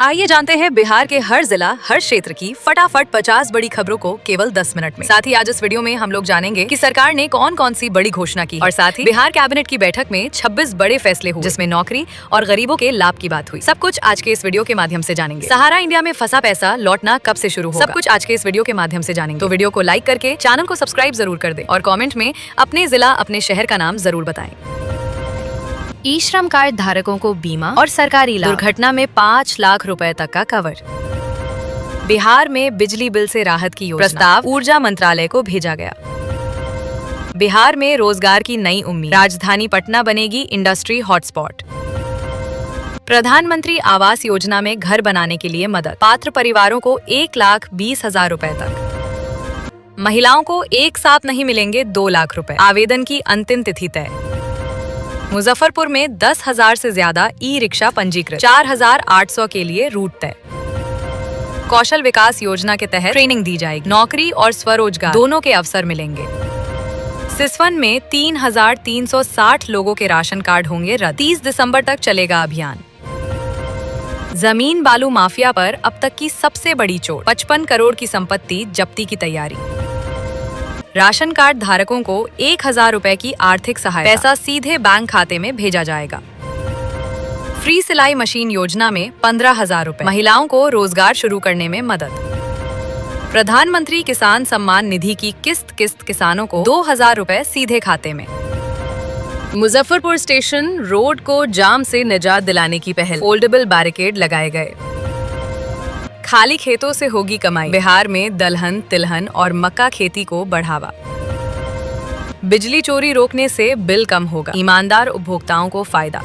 आइए जानते हैं बिहार के हर जिला हर क्षेत्र की फटाफट 50 बड़ी खबरों को केवल 10 मिनट में। साथ ही आज इस वीडियो में हम लोग जानेंगे कि सरकार ने कौन कौन सी बड़ी घोषणा की और साथ ही बिहार कैबिनेट की बैठक में 26 बड़े फैसले हुए, जिसमें नौकरी और गरीबों के लाभ की बात हुई। सब कुछ आज के इस वीडियो के माध्यम से जानेंगे। सहारा इंडिया में फंसा पैसा लौटना कब से शुरू होगा, सब कुछ आज के इस वीडियो के माध्यम से जानेंगे। तो वीडियो को लाइक करके चैनल को सब्सक्राइब जरूर कर दे और कॉमेंट में अपने जिला अपने शहर का नाम जरूर बताएं। ई श्रम कार्ड धारकों को बीमा और सरकारी लाभ, दुर्घटना में 5 लाख रुपए तक का कवर। बिहार में बिजली बिल से राहत की योजना, प्रस्ताव ऊर्जा मंत्रालय को भेजा गया। बिहार में रोजगार की नई उम्मीद, राजधानी पटना बनेगी इंडस्ट्री हॉटस्पॉट। प्रधानमंत्री आवास योजना में घर बनाने के लिए मदद, पात्र परिवारों को 1,20,000 रुपए तक। महिलाओं को एक साथ नहीं मिलेंगे 2 लाख रुपए, आवेदन की अंतिम तिथि तय। मुजफ्फरपुर में 10,000 से ज्यादा ई रिक्शा पंजीकृत, 4,800 के लिए रूट तय। कौशल विकास योजना के तहत ट्रेनिंग दी जाएगी, नौकरी और स्वरोजगार दोनों के अवसर मिलेंगे। सिसवन में 3,360 लोगों के राशन कार्ड होंगे रद्द, 30 दिसंबर तक चलेगा अभियान। जमीन बालू माफिया पर अब तक की सबसे बड़ी चोट, 55 करोड़ की संपत्ति जब्ती की तैयारी। राशन कार्ड धारकों को 1,000 रुपए की आर्थिक सहायता, पैसा सीधे बैंक खाते में भेजा जाएगा। फ्री सिलाई मशीन योजना में 15,000 रुपए, महिलाओं को रोजगार शुरू करने में मदद। प्रधानमंत्री किसान सम्मान निधि की किस्त किसानों को 2,000 रुपए सीधे खाते में। मुजफ्फरपुर स्टेशन रोड को जाम से निजात दिलाने की पहल, फोल्डेबल बैरिकेड लगाए गए। खाली खेतों से होगी कमाई, बिहार में दलहन तिलहन और मक्का खेती को बढ़ावा। बिजली चोरी रोकने से बिल कम होगा, ईमानदार उपभोक्ताओं को फायदा।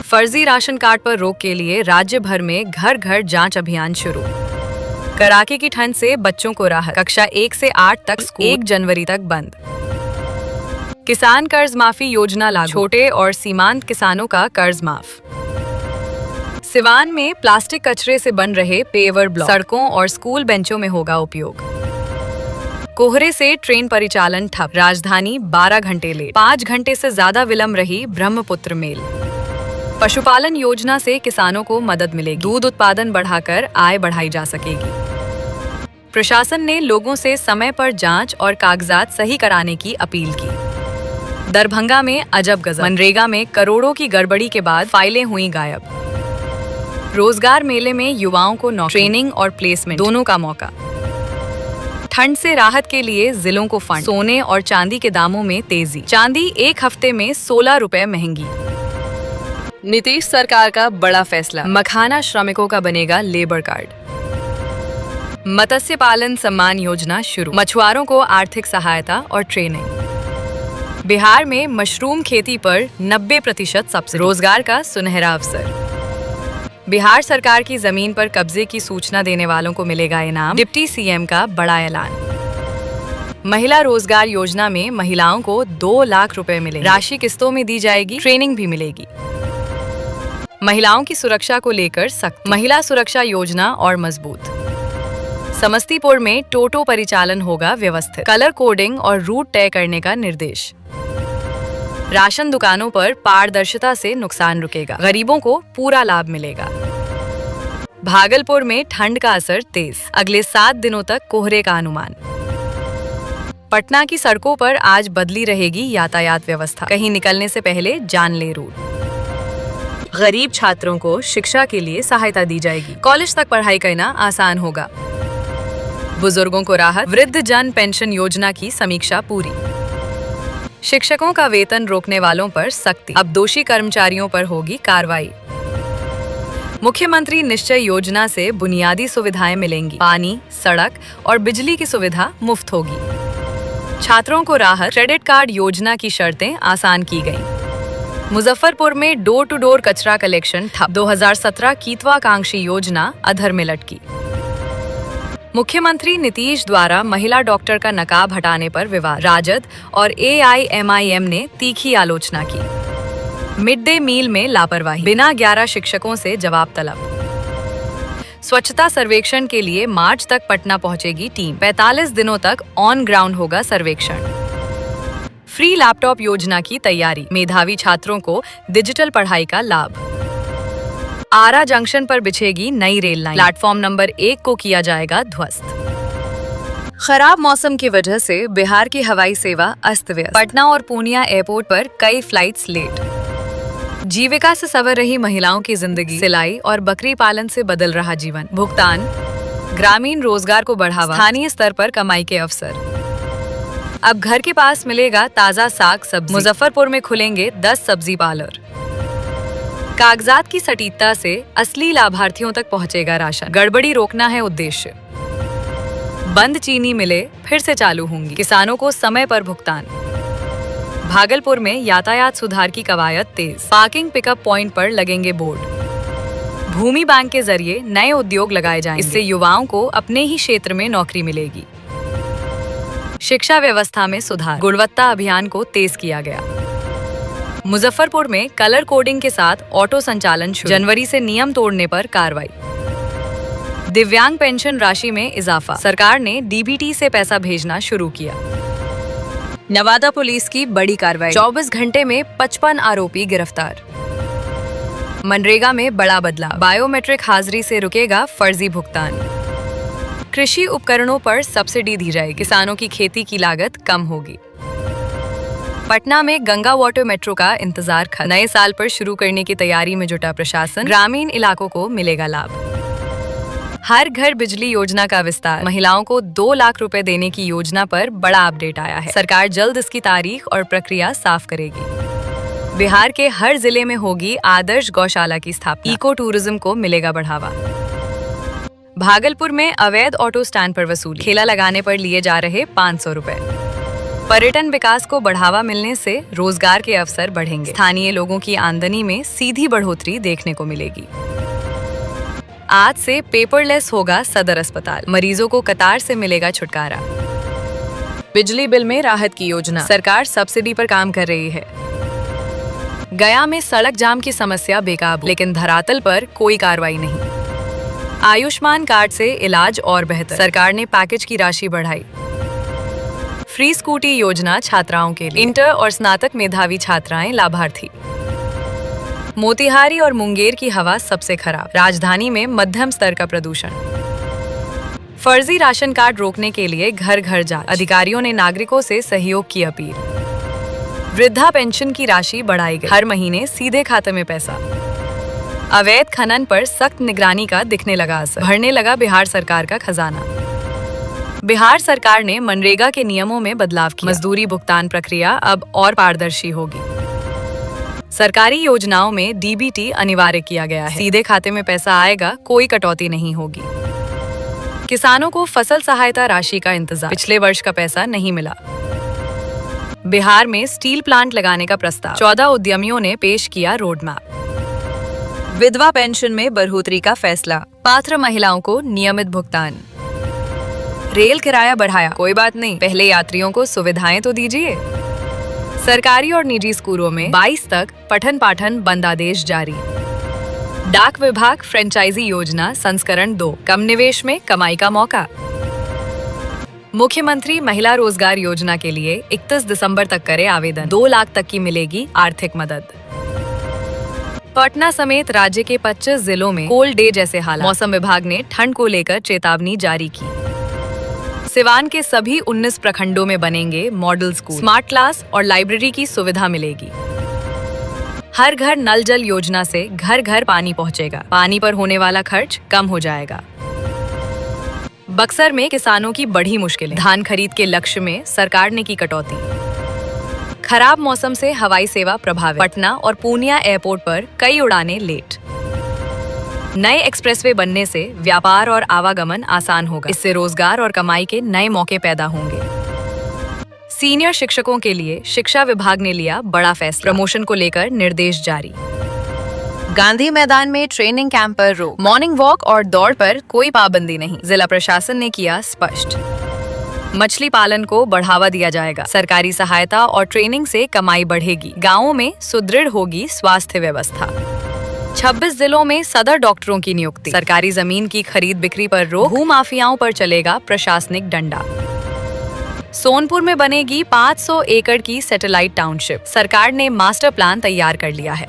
फर्जी राशन कार्ड पर रोक के लिए राज्य भर में घर घर जांच अभियान शुरू। कड़ाके की ठंड से बच्चों को राहत, कक्षा 1 से 8 तक स्कूल 1 जनवरी तक बंद। किसान कर्ज माफी योजना लागू, छोटे और सीमांत किसानों का कर्ज माफ। सिवान में प्लास्टिक कचरे से बन रहे पेवर ब्लॉक, सड़कों और स्कूल बेंचों में होगा उपयोग। कोहरे से ट्रेन परिचालन ठप, राजधानी 12 घंटे लेट, 5 घंटे से ज्यादा विलंब रही ब्रह्मपुत्र मेल। पशुपालन योजना से किसानों को मदद मिलेगी, दूध उत्पादन बढ़ाकर आय बढ़ाई जा सकेगी। प्रशासन ने लोगों से समय पर जांच और कागजात सही कराने की अपील की। दरभंगा में अजब गजब, मनरेगा में करोड़ों की गड़बड़ी के बाद फाइलें हुई गायब। रोजगार मेले में युवाओं को नौकरी, ट्रेनिंग और प्लेसमेंट दोनों का मौका। ठंड से राहत के लिए जिलों को फंड, सोने और चांदी के दामों में तेजी, चांदी 1 हफ्ते में 16 रुपए महंगी। नीतीश सरकार का बड़ा फैसला, मखाना श्रमिकों का बनेगा लेबर कार्ड। मत्स्य पालन सम्मान योजना शुरू, मछुआरों को आर्थिक सहायता और ट्रेनिंग। बिहार में मशरूम खेती पर 90% सब्सिडी, रोजगार का सुनहरा अवसर। बिहार सरकार की जमीन पर कब्जे की सूचना देने वालों को मिलेगा इनाम, डिप्टी सीएम का बड़ा ऐलान। महिला रोजगार योजना में महिलाओं को 2 लाख रुपए मिले, राशि किस्तों में दी जाएगी, ट्रेनिंग भी मिलेगी। महिलाओं की सुरक्षा को लेकर सख्त, महिला सुरक्षा योजना और मजबूत। समस्तीपुर में टोटो परिचालन होगा व्यवस्थित, कलर कोडिंग और रूट तय करने का निर्देश। राशन दुकानों पर पारदर्शिता से नुकसान रुकेगा, गरीबों को पूरा लाभ मिलेगा। भागलपुर में ठंड का असर तेज, अगले 7 दिनों तक कोहरे का अनुमान। पटना की सड़कों पर आज बदली रहेगी यातायात व्यवस्था, कहीं निकलने से पहले जान ले रूट। गरीब छात्रों को शिक्षा के लिए सहायता दी जाएगी, कॉलेज तक पढ़ाई करना आसान होगा। बुजुर्गों को राहत, वृद्ध जन पेंशन योजना की समीक्षा पूरी। शिक्षकों का वेतन रोकने वालों पर सख्ती, अब दोषी कर्मचारियों पर होगी कार्रवाई। मुख्यमंत्री निश्चय योजना से बुनियादी सुविधाएं मिलेंगी, पानी, सड़क और बिजली की सुविधा मुफ्त होगी। छात्रों को राहत, क्रेडिट कार्ड योजना की शर्तें आसान की गईं। मुजफ्फरपुर में डोर टू डोर कचरा कलेक्शन ठप, 2017 कीतवाकांक्षी योजना अधर में लटकी। मुख्यमंत्री नीतीश द्वारा महिला डॉक्टर का नकाब हटाने पर विवाद, राजद और AIMIM ने तीखी आलोचना की। मिड डे मील में लापरवाही, बिना 11 शिक्षकों से जवाब तलब। स्वच्छता सर्वेक्षण के लिए मार्च तक पटना पहुंचेगी टीम, 45 दिनों तक ऑन ग्राउंड होगा सर्वेक्षण। फ्री लैपटॉप योजना की तैयारी, मेधावी छात्रों को डिजिटल पढ़ाई का लाभ। आरा जंक्शन पर बिछेगी नई रेल लाइन, प्लेटफॉर्म नंबर 1 को किया जाएगा ध्वस्त। खराब मौसम की वजह से बिहार की हवाई सेवा अस्त व्यस्त, पटना और पूर्णिया एयरपोर्ट पर कई फ्लाइट्स लेट। जीविका से संवर रही महिलाओं की जिंदगी, सिलाई और बकरी पालन से बदल रहा जीवन। भुगतान, ग्रामीण रोजगार को बढ़ावा, स्थानीय स्तर पर कमाई के अवसर। अब घर के पास मिलेगा ताजा साग सब्जी, मुजफ्फरपुर में खुलेंगे 10 सब्जी पार्लर। कागजात की सटीकता से असली लाभार्थियों तक पहुंचेगा राशन, गड़बड़ी रोकना है उद्देश्य। बंद चीनी मिले फिर से चालू होंगी, किसानों को समय पर भुगतान। भागलपुर में यातायात सुधार की कवायद तेज, पार्किंग पिकअप पॉइंट पर लगेंगे बोर्ड। भूमि बैंक के जरिए नए उद्योग लगाए जाएंगे, इससे युवाओं को अपने ही क्षेत्र में नौकरी मिलेगी। शिक्षा व्यवस्था में सुधार, गुणवत्ता अभियान को तेज किया गया। मुजफ्फरपुर में कलर कोडिंग के साथ ऑटो संचालन शुरू, जनवरी से नियम तोड़ने पर कार्रवाई। दिव्यांग पेंशन राशि में इजाफा, सरकार ने डीबीटी से पैसा भेजना शुरू किया। नवादा पुलिस की बड़ी कार्रवाई, 24 घंटे में 55 आरोपी गिरफ्तार। मनरेगा में बड़ा बदलाव, बायोमेट्रिक हाजिरी से रुकेगा फर्जी भुगतान। कृषि उपकरणों पर सब्सिडी दी जाएगी, किसानों की खेती की लागत कम होगी। पटना में गंगा वाटर मेट्रो का इंतजार खत्म, नए साल पर शुरू करने की तैयारी में जुटा प्रशासन, ग्रामीण इलाकों को मिलेगा लाभ। हर घर बिजली योजना का विस्तार, महिलाओं को 2 लाख रुपए देने की योजना पर बड़ा अपडेट आया है, सरकार जल्द इसकी तारीख और प्रक्रिया साफ करेगी। बिहार के हर जिले में होगी आदर्श गौशाला की स्थापना, इको टूरिज्म को मिलेगा बढ़ावा। भागलपुर में अवैध ऑटो स्टैंड पर वसूली, ठेला लगाने पर लिए जा रहे 500 रुपए। पर्यटन विकास को बढ़ावा मिलने से रोजगार के अवसर बढ़ेंगे, स्थानीय लोगों की आमदनी में सीधी बढ़ोतरी देखने को मिलेगी। आज से पेपरलेस होगा सदर अस्पताल, मरीजों को कतार से मिलेगा छुटकारा। बिजली बिल में राहत की योजना, सरकार सब्सिडी पर काम कर रही है। गया में सड़क जाम की समस्या बेकाबू, लेकिन धरातल पर कोई कार्रवाई नहीं। आयुष्मान कार्ड से इलाज और बेहतर, सरकार ने पैकेज की राशि बढ़ाई। फ्री स्कूटी योजना छात्राओं के लिए, इंटर और स्नातक मेधावी छात्राएं लाभार्थी। मोतिहारी और मुंगेर की हवा सबसे खराब, राजधानी में मध्यम स्तर का प्रदूषण। फर्जी राशन कार्ड रोकने के लिए घर घर जांच, अधिकारियों ने नागरिकों से सहयोग की अपील। वृद्धा पेंशन की राशि बढ़ाई गई, हर महीने सीधे खाते में पैसा। अवैध खनन पर सख्त निगरानी का दिखने लगा असर, भरने लगा बिहार सरकार का खजाना। बिहार सरकार ने मनरेगा के नियमों में बदलाव किया, मजदूरी भुगतान प्रक्रिया अब और पारदर्शी होगी। सरकारी योजनाओं में डीबीटी अनिवार्य किया गया है, सीधे खाते में पैसा आएगा, कोई कटौती नहीं होगी। किसानों को फसल सहायता राशि का इंतजार, पिछले वर्ष का पैसा नहीं मिला। बिहार में स्टील प्लांट लगाने का प्रस्ताव, 14 उद्यमियों ने पेश किया रोड मैप। विधवा पेंशन में बढ़ोतरी का फैसला, पात्र महिलाओं को नियमित भुगतान। रेल किराया बढ़ाया, कोई बात नहीं, पहले यात्रियों को सुविधाएं तो दीजिए। सरकारी और निजी स्कूलों में 22 तक पठन पाठन बंद आदेश जारी। डाक विभाग फ्रेंचाइजी योजना संस्करण 2, कम निवेश में कमाई का मौका। मुख्यमंत्री महिला रोजगार योजना के लिए 31 दिसंबर तक करे आवेदन, 2 लाख तक की मिलेगी आर्थिक मदद। पटना समेत राज्य के 25 जिलों में कोल्ड डे जैसे हालात, मौसम विभाग ने ठंड को लेकर चेतावनी जारी की। सिवान के सभी 19 प्रखंडों में बनेंगे मॉडल स्कूल, स्मार्ट क्लास और लाइब्रेरी की सुविधा मिलेगी। हर घर नल जल योजना से घर घर पानी पहुंचेगा, पानी पर होने वाला खर्च कम हो जाएगा। बक्सर में किसानों की बढ़ी मुश्किलें, धान खरीद के लक्ष्य में सरकार ने की कटौती। खराब मौसम से हवाई सेवा प्रभावित, पटना और पूर्णिया एयरपोर्ट पर कई उड़ानें लेट। नए एक्सप्रेसवे बनने से व्यापार और आवागमन आसान होगा, इससे रोजगार और कमाई के नए मौके पैदा होंगे। सीनियर शिक्षकों के लिए शिक्षा विभाग ने लिया बड़ा फैसला, प्रमोशन को लेकर निर्देश जारी। गांधी मैदान में ट्रेनिंग कैंप पर रोक, मॉर्निंग वॉक और दौड़ पर कोई पाबंदी नहीं, जिला प्रशासन ने किया स्पष्ट। मछली पालन को बढ़ावा दिया जाएगा, सरकारी सहायता और ट्रेनिंग से कमाई बढ़ेगी, गाँवों में सुदृढ़ होगी स्वास्थ्य व्यवस्था। 26 जिलों में सदर डॉक्टरों की नियुक्ति, सरकारी जमीन की खरीद बिक्री पर रोक, भूमाफियाओं पर चलेगा प्रशासनिक डंडा। सोनपुर में बनेगी 500 एकड़ की सैटेलाइट टाउनशिप, सरकार ने मास्टर प्लान तैयार कर लिया है।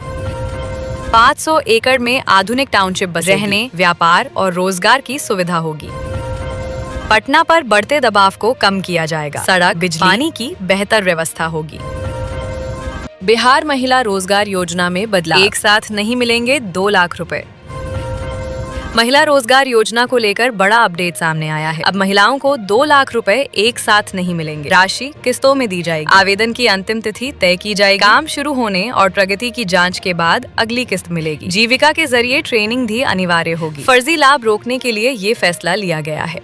500 एकड़ में आधुनिक टाउनशिप बसेगी। रहने, व्यापार और रोजगार की सुविधा होगी। पटना पर बढ़ते दबाव को कम किया जाएगा। सड़क, बिजली, पानी की बेहतर व्यवस्था होगी। बिहार महिला रोजगार योजना में बदलाव। एक साथ नहीं मिलेंगे 2 लाख रुपए। महिला रोजगार योजना को लेकर बड़ा अपडेट सामने आया है। अब महिलाओं को 2 लाख रुपए एक साथ नहीं मिलेंगे। राशि किस्तों में दी जाएगी। आवेदन की अंतिम तिथि तय की जाएगी। काम शुरू होने और प्रगति की जांच के बाद अगली किस्त मिलेगी। जीविका के जरिए ट्रेनिंग भी अनिवार्य होगी। फर्जी लाभ रोकने के लिए ये फैसला लिया गया है।